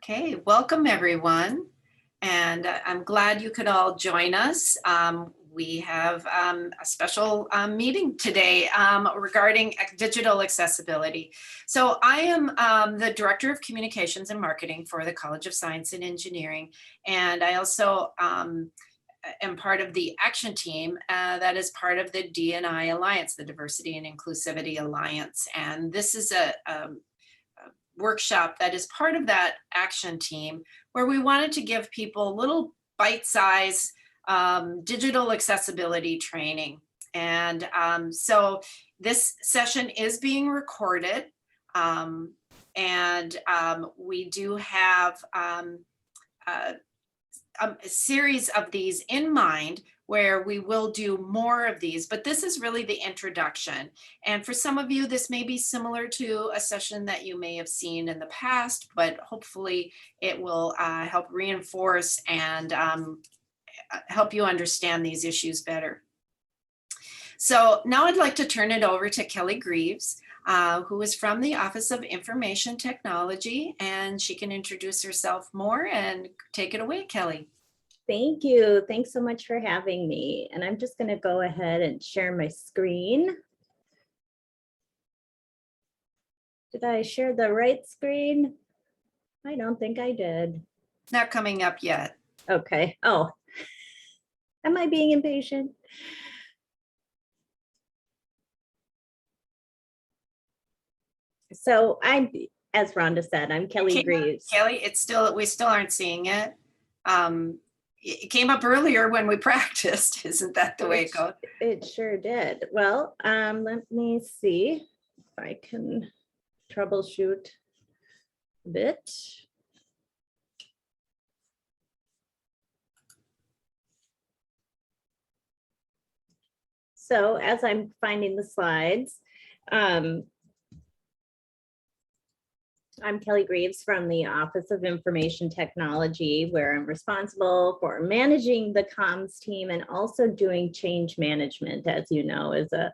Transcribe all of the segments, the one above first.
Okay, welcome everyone. And I'm glad you could all join us. We have a special meeting today regarding digital accessibility. So I am the Director of Communications and Marketing for the College of Science and Engineering. And I also am part of the action team that is part of the D&I Alliance, the Diversity and Inclusivity Alliance. And this is a workshop that is part of that action team where we wanted to give people little bite-sized digital accessibility training. And so this session is being recorded, and we do have a series of these in mind where we will do more of these, but this is really the introduction. And for some of you, this may be similar to a session that you may have seen in the past, but hopefully it will help reinforce and help you understand these issues better. So now I'd like to turn it over to Kelly Greaves, who is from the Office of Information Technology, and she can introduce herself more and take it away, Kelly. Thank you. Thanks so much for having me. And I'm just going to go ahead and share my screen. Did I share the right screen? I don't think I did. Not coming up yet. Okay. Oh, am I being impatient? So I'm, as Rhonda said, I'm Kelly Greaves. Kelly, we still aren't seeing it. It came up earlier when we practiced. Isn't that the way it goes? It sure did. Well, let me see if I can troubleshoot a bit. So as I'm finding the slides, I'm Kelly Greaves from the Office of Information Technology, where I'm responsible for managing the comms team and also doing change management, as you know, is a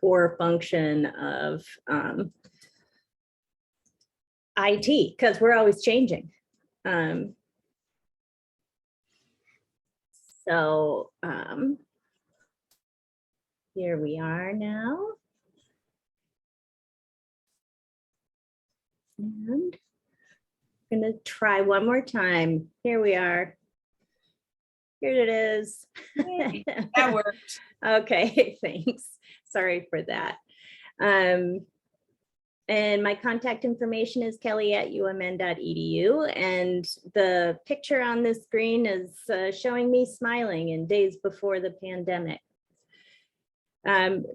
core function of IT, because we're always changing. Here we are now. And I'm going to try one more time. Here we are. Here it is. That worked. Okay, thanks. Sorry for that. And my contact information is kelly@umn.edu. And the picture on this screen is showing me smiling in days before the pandemic.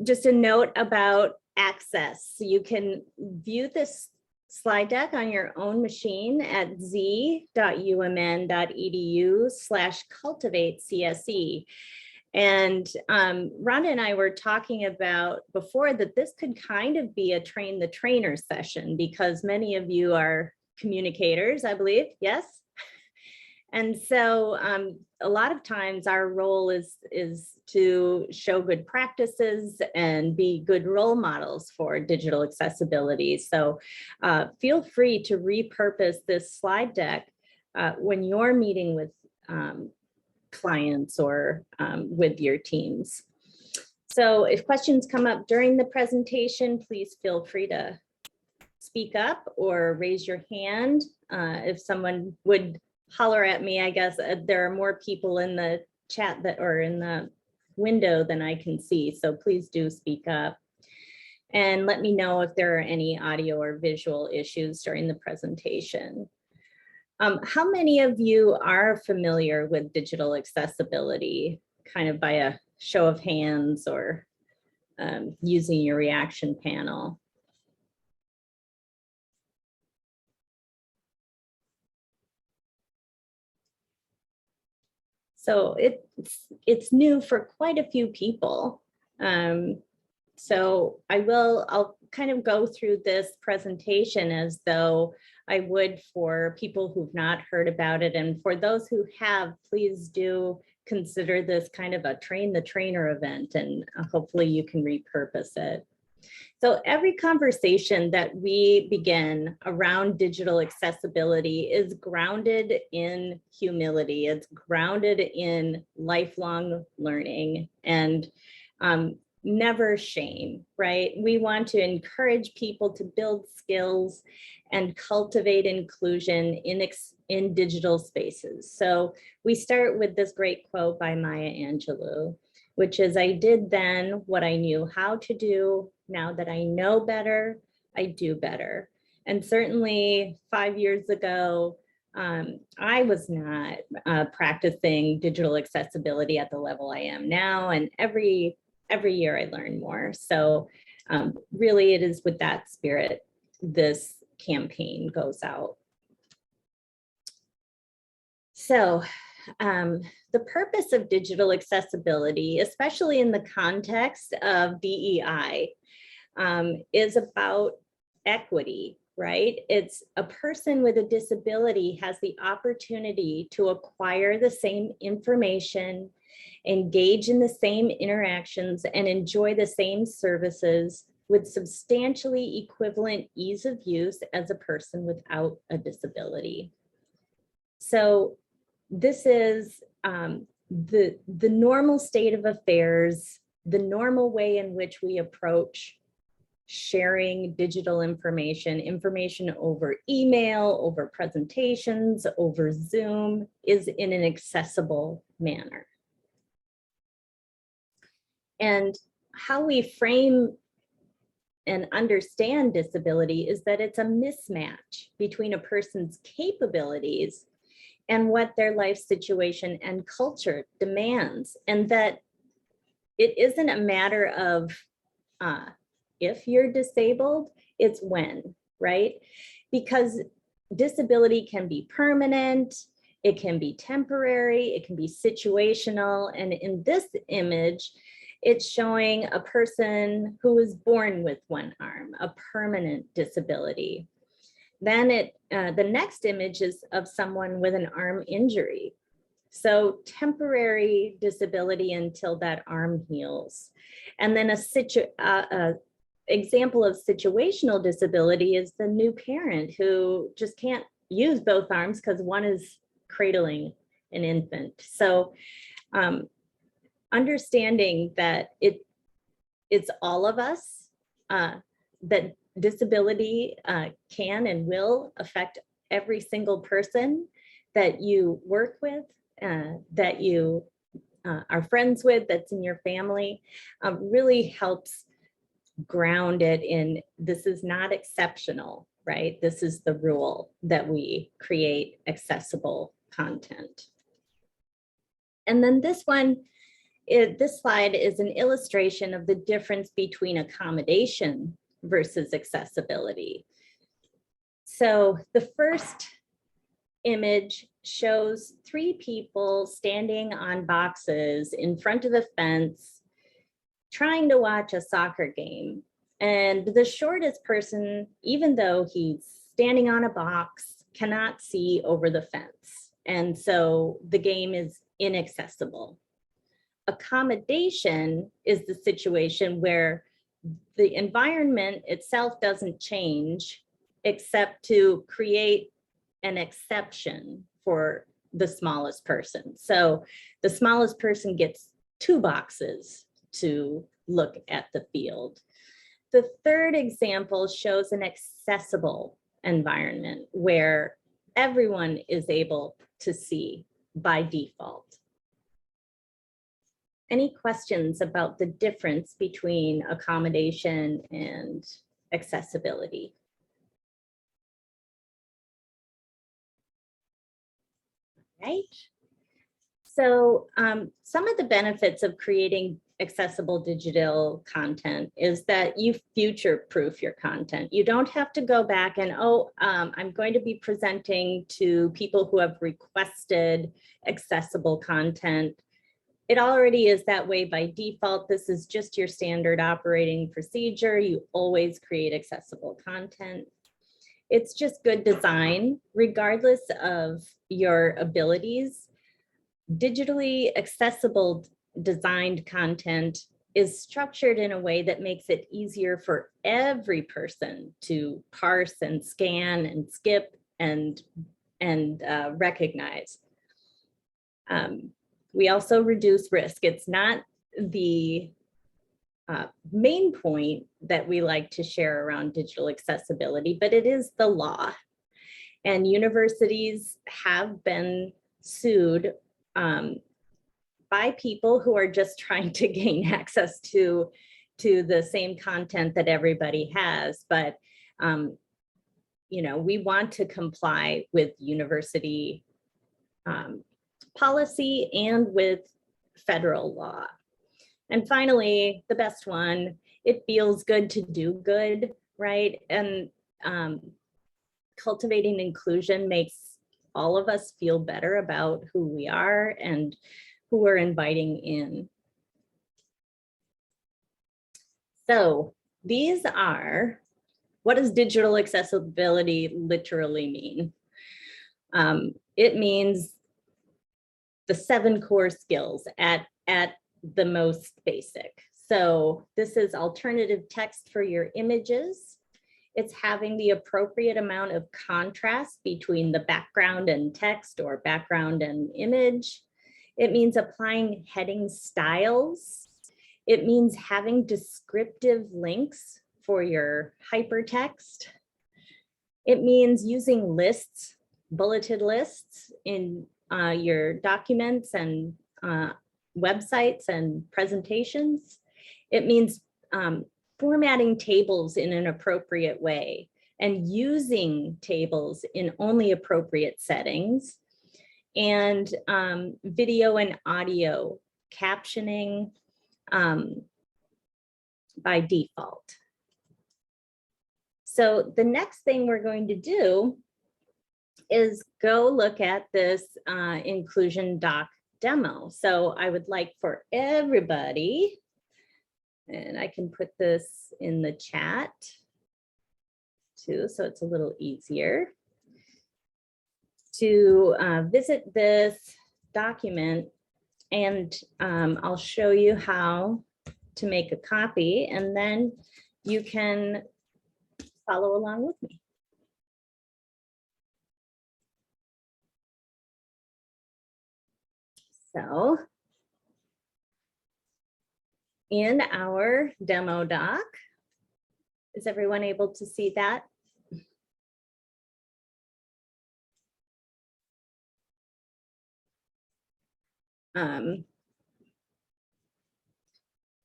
Just a note about access. You can view this slide deck on your own machine at z.umn.edu/cultivate-CSE. And Rhonda and I were talking about before that this could kind of be a train the trainer session, because many of you are communicators, I believe, yes? And so a lot of times our role is to show good practices and be good role models for digital accessibility. So feel free to repurpose this slide deck when you're meeting with clients or with your teams. So if questions come up during the presentation, please feel free to speak up or raise your hand. If someone would holler at me, I guess there are more people in the chat that are in the window than I can see. So please do speak up and let me know if there are any audio or visual issues during the presentation. How many of you are familiar with digital accessibility, kind of by a show of hands or using your reaction panel? So it's new for quite a few people. So I'll kind of go through this presentation as though I would for people who've not heard about it. And for those who have, please do consider this kind of a train the trainer event, and hopefully you can repurpose it. So every conversation that we begin around digital accessibility is grounded in humility. It's grounded in lifelong learning and never shame, right? We want to encourage people to build skills and cultivate inclusion in digital spaces. So we start with this great quote by Maya Angelou, which is, "I did then what I knew how to do. Now that I know better, I do better." And certainly 5 years ago, I was not practicing digital accessibility at the level I am now. And every year I learn more. So really it is with that spirit this campaign goes out. So the purpose of digital accessibility, especially in the context of DEI, is about equity, right? It's a person with a disability has the opportunity to acquire the same information, engage in the same interactions, and enjoy the same services with substantially equivalent ease of use as a person without a disability. So this is the normal state of affairs, the normal way in which we approach sharing digital information over email, over presentations, over Zoom, is in an accessible manner. And how we frame and understand disability is that it's a mismatch between a person's capabilities and what their life situation and culture demands, and that it isn't a matter of if you're disabled, it's when, right? Because disability can be permanent, it can be temporary, it can be situational. And in this image, it's showing a person who was born with one arm, a permanent disability. Then the next image is of someone with an arm injury. So temporary disability until that arm heals. And then a example of situational disability is the new parent who just can't use both arms because one is cradling an infant. So understanding that it's all of us, that disability can and will affect every single person that you work with, that you are friends with, that's in your family, really helps ground it in, this is not exceptional, right? This is the rule that we create accessible content. And then this one, this slide is an illustration of the difference between accommodation versus accessibility. So the first image shows 3 people standing on boxes in front of a fence, trying to watch a soccer game. And the shortest person, even though he's standing on a box, cannot see over the fence. And so the game is inaccessible. Accommodation is the situation where the environment itself doesn't change except to create an exception for the smallest person. So the smallest person gets 2 boxes to look at the field. The third example shows an accessible environment where everyone is able to see by default. Any questions about the difference between accommodation and accessibility? Right. So some of the benefits of creating accessible digital content is that you future-proof your content. You don't have to go back and, I'm going to be presenting to people who have requested accessible content. It already is that way by default. This is just your standard operating procedure. You always create accessible content. It's just good design, regardless of your abilities. Digitally accessible designed content is structured in a way that makes it easier for every person to parse and scan and skip and recognize. We also reduce risk. It's not the main point that we like to share around digital accessibility, but it is the law. And universities have been sued by people who are just trying to gain access to the same content that everybody has. But you know, we want to comply with university policy and with federal law. And finally, the best one, it feels good to do good, right? And cultivating inclusion makes all of us feel better about who we are and who we're inviting in. So these are, what does digital accessibility literally mean? It means the 7 core skills at the most basic. So this is alternative text for your images. It's having the appropriate amount of contrast between the background and text or background and image. It means applying heading styles. It means having descriptive links for your hypertext. It means using lists, bulleted lists in your documents and websites and presentations. It means formatting tables in an appropriate way and using tables in only appropriate settings, and video and audio captioning by default. So the next thing we're going to do is go look at this inclusion doc demo. So I would like for everybody, and I can put this in the chat too, so it's a little easier, to visit this document, and I'll show you how to make a copy, and then you can follow along with me. So in our demo doc, is everyone able to see that?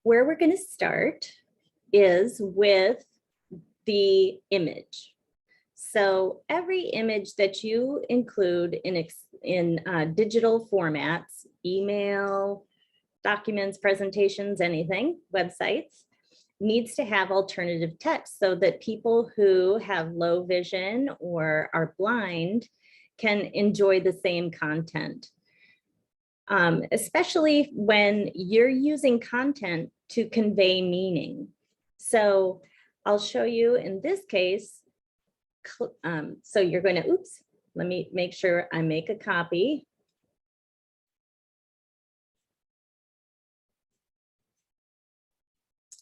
Where we're going to start is with the image. So every image that you include in digital formats, email, documents, presentations, anything, websites, needs to have alternative text so that people who have low vision or are blind can enjoy the same content. Especially when you're using content to convey meaning. So I'll show you in this case. So you're going to, oops, let me make sure I make a copy.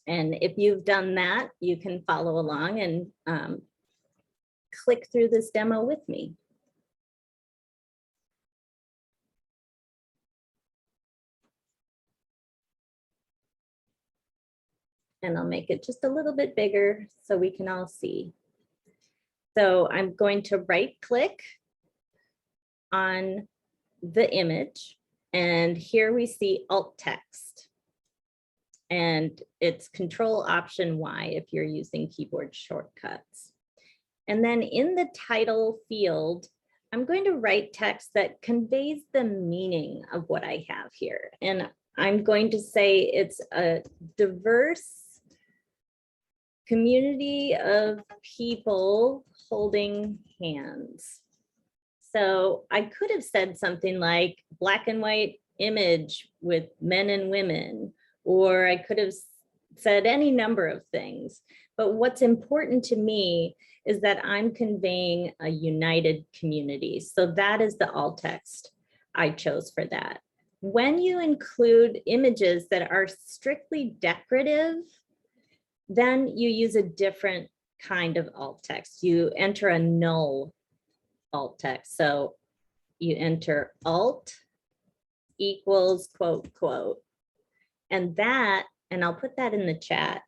And if you've done that, you can follow along and click through this demo with me. And I'll make it just a little bit bigger so we can all see. So I'm going to right click on the image, and here we see alt text. And it's Control Option Y if you're using keyboard shortcuts. And then in the title field, I'm going to write text that conveys the meaning of what I have here. And I'm going to say it's a diverse community of people holding hands. So I could have said something like black and white image with men and women, or I could have said any number of things. But what's important to me is that I'm conveying a united community. So that is the alt text I chose for that. when you include images that are strictly decorative, then you use a different kind of alt text. You enter a null alt text. So you enter alt equals quote, quote. And that, and I'll put that in the chat.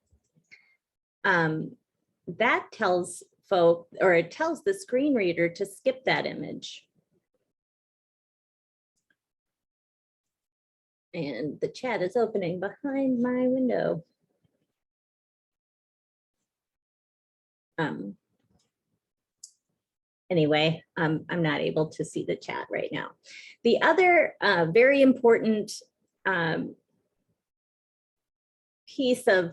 That tells folk, or it tells the screen reader to skip that image. And the chat is opening behind my window. Anyway, I'm not able to see the chat right now. The other very important piece of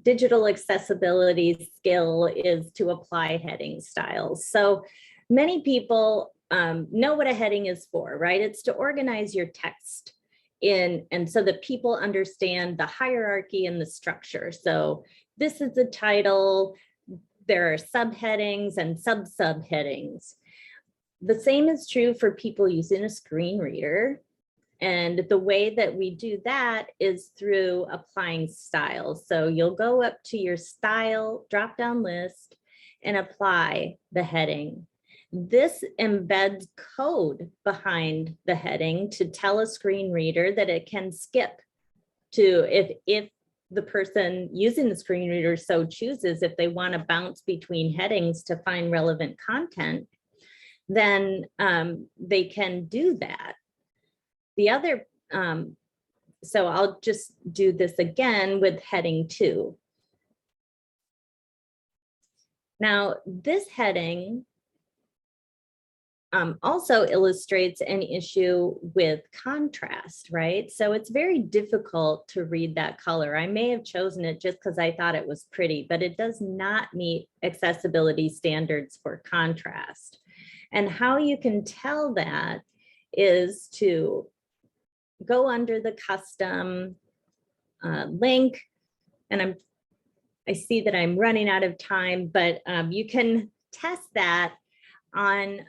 digital accessibility skill is to apply heading styles. So many people know what a heading is for, right? It's to organize your text in, and so that people understand the hierarchy and the structure. So this is the title, there are subheadings and sub-subheadings. The same is true for people using a screen reader. And the way that we do that is through applying styles. So you'll go up to your style drop-down list and apply the heading. This embeds code behind the heading to tell a screen reader that it can skip to, if the person using the screen reader so chooses, if they want to bounce between headings to find relevant content, then they can do that. The other, so I'll just do this again with heading 2. Now, this heading also illustrates an issue with contrast, right? So it's very difficult to read that color. I may have chosen it just because I thought it was pretty, but it does not meet accessibility standards for contrast. And how you can tell that is to go under the custom link, and I see that I'm running out of time, but you can test that on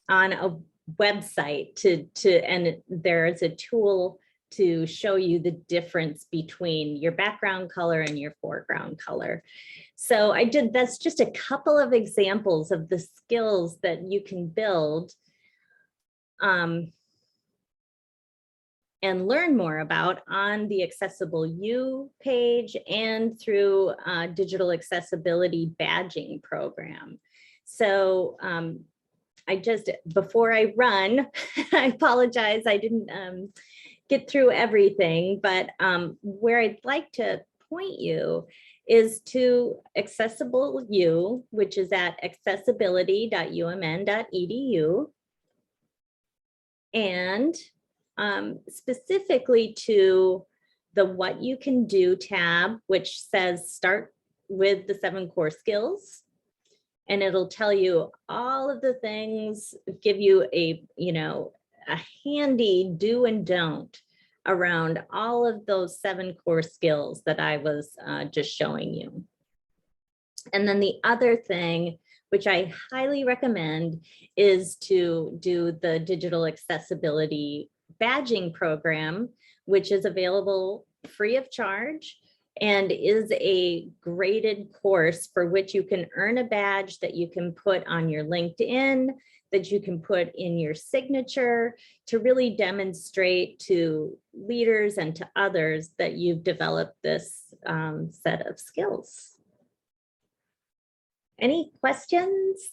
a website and there's a tool to show you the difference between your background color and your foreground color. So that's just a couple of examples of the skills that you can build and learn more about on the Accessible You page and through digital accessibility badging program. So before I run, I apologize, I didn't get through everything, but where I'd like to point you is to Accessible You, which is at accessibility.umn.edu. And specifically to the What You Can Do tab, which says start with the 7 core skills. And it'll tell you all of the things, give you a handy do and don't around all of those 7 core skills that I was just showing you. And then the other thing, which I highly recommend, is to do the digital accessibility badging program, which is available free of charge and is a graded course for which you can earn a badge that you can put on your LinkedIn, that you can put in your signature to really demonstrate to leaders and to others that you've developed this set of skills. Any questions?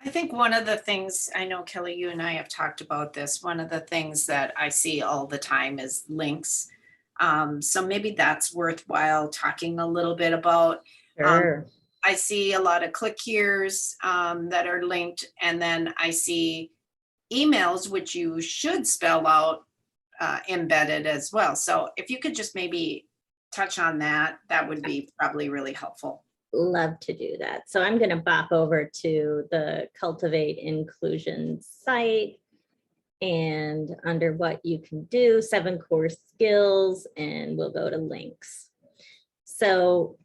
I think one of the things, I know Kelly, you and I have talked about this, one of the things that I see all the time is links. So maybe that's worthwhile talking a little bit about. Sure. I see a lot of click here's that are linked, and then I see emails, which you should spell out embedded as well. So if you could just maybe touch on that, that would be probably really helpful. Love to do that. So I'm going to bop over to the Cultivate Inclusion site, and under What You Can Do, 7 core skills, and we'll go to links. So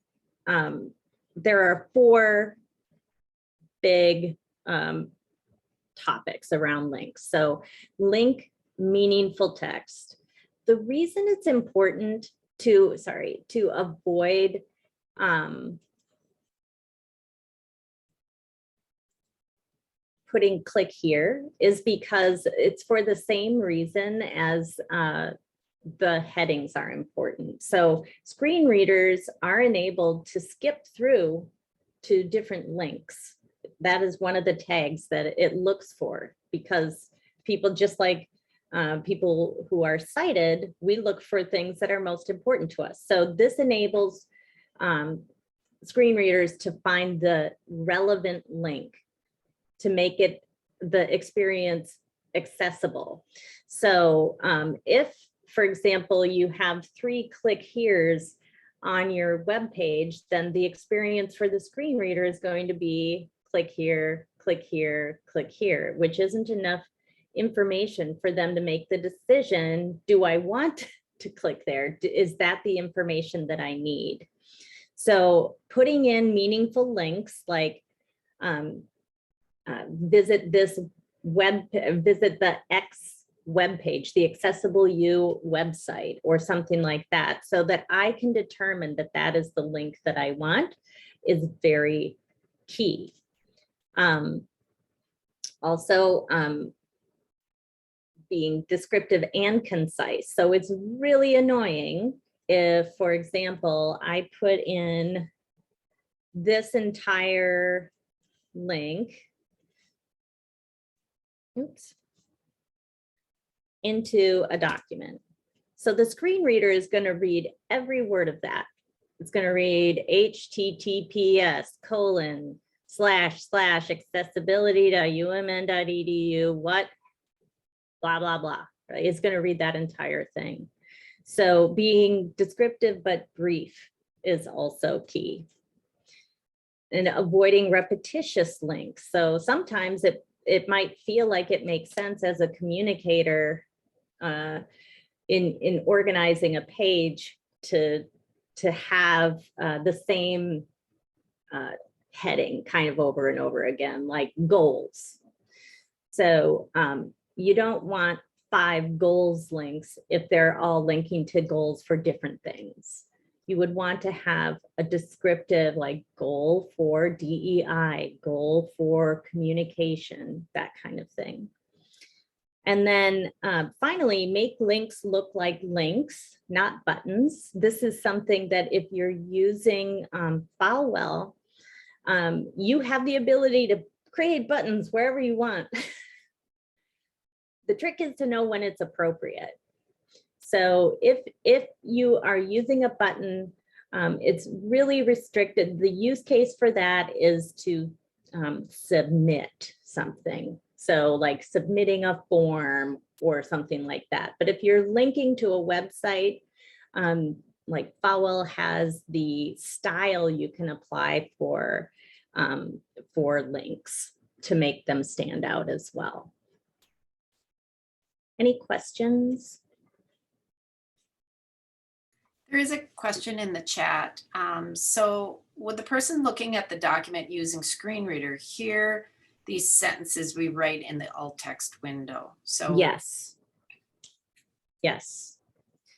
there are 4 big topics around links. So link meaningful text. The reason it's important to avoid putting click here is because it's for the same reason as the headings are important. So screen readers are enabled to skip through to different links. That is one of the tags that it looks for, because people, just like people who are sighted, we look for things that are most important to us. So this enables screen readers to find the relevant link to make it the experience accessible. So if, for example, you have 3 click here's on your web page, then the experience for the screen reader is going to be click here, click here, click here, which isn't enough information for them to make the decision, do I want to click there? Is that the information that I need? So putting in meaningful links like visit the X web page, the Accessible You website, or something like that, so that I can determine that that is the link that I want, is very key. Also, being descriptive and concise. So it's really annoying if, for example, I put in this entire link, into a document. So the screen reader is going to read every word of that. It's going to read https://accessibility.umn.edu, what, blah, blah, blah, right? It's going to read that entire thing. So being descriptive but brief is also key. And avoiding repetitious links. So sometimes it might feel like it makes sense as a communicator in organizing a page to have the same heading kind of over and over again, like goals. So you don't want 5 goals links if they're all linking to goals for different things. You would want to have a descriptive, like goal for DEI, goal for communication, that kind of thing. And then finally, make links look like links, not buttons. This is something that if you're using Falwell, you have the ability to create buttons wherever you want. The trick is to know when it's appropriate. So if you are using a button, it's really restricted. The use case for that is to submit something. So like submitting a form or something like that. But if you're linking to a website, like Falwell has the style you can apply for links to make them stand out as well. Any questions? There is a question in the chat. So would the person looking at the document using screen reader hear these sentences we write in the alt text window? So yes. Yes.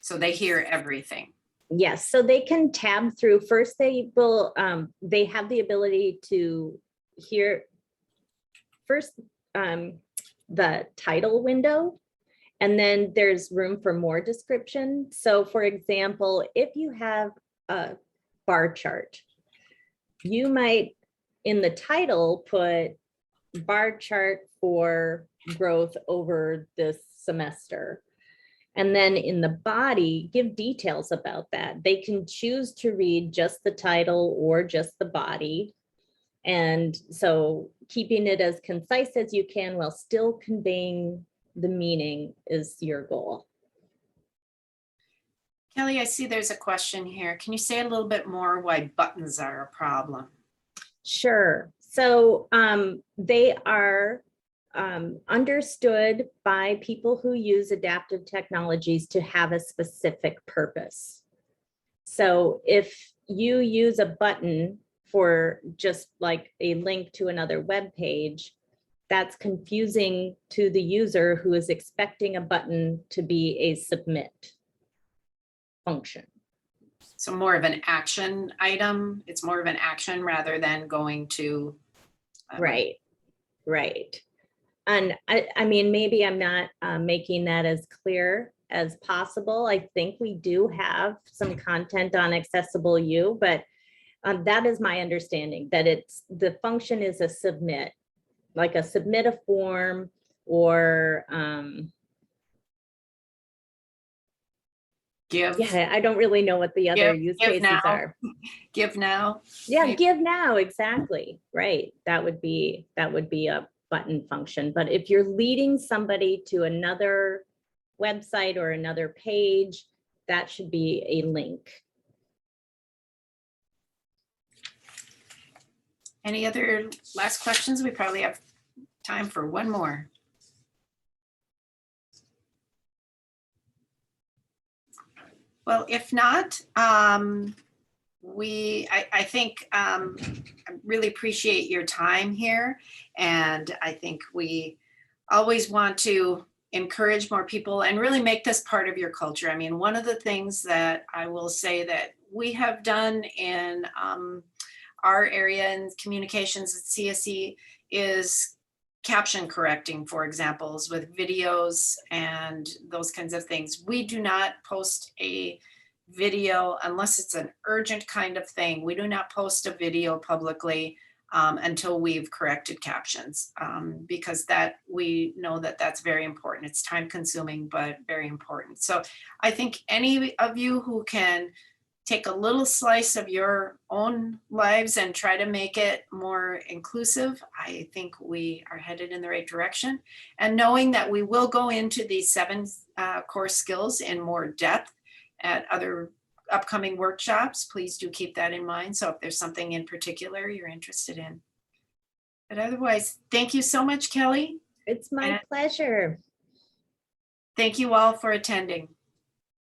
So they hear everything. Yes, so they can tab through. First, they will, they have the ability to hear first the title window, and then there's room for more description. So for example, if you have a bar chart, you might in the title put bar chart for growth over this semester. And then in the body, give details about that. They can choose to read just the title or just the body. And so keeping it as concise as you can while still conveying the meaning is your goal. Kelly, I see there's a question here. Can you say a little bit more why buttons are a problem? Sure. So they are understood by people who use adaptive technologies to have a specific purpose. So if you use a button for just like a link to another web page, that's confusing to the user who is expecting a button to be a submit function. So more of an action item. It's more of an action rather than going to. Right, right. And I mean, maybe I'm not making that as clear as possible. I think we do have some content on Accessible U, but that is my understanding, that the function is a submit, like a submit a form or Give. yeah, I don't really know what the other use Give cases now. are. Give now. Yeah, Maybe. give now, exactly, right. That would be a button function. But if you're leading somebody to another website or another page, that should be a link. Any other last questions? We probably have time for one more. Well, if not, I think I really appreciate your time here. And I think we always want to encourage more people and really make this part of your culture. I mean, one of the things that I will say that we have done in our area in communications at CSE is caption correcting, for examples, with videos and those kinds of things. We do not post a video unless it's an urgent kind of thing. We do not post a video publicly until we've corrected captions, because that we know that that's very important. It's time consuming, but very important. So I think any of you who can take a little slice of your own lives and try to make it more inclusive, I think we are headed in the right direction. And knowing that we will go into these 7 core skills in more depth at other upcoming workshops, please do keep that in mind. So if there's something in particular you're interested in. But otherwise, thank you so much, Kelly. It's my pleasure. Thank you all for attending.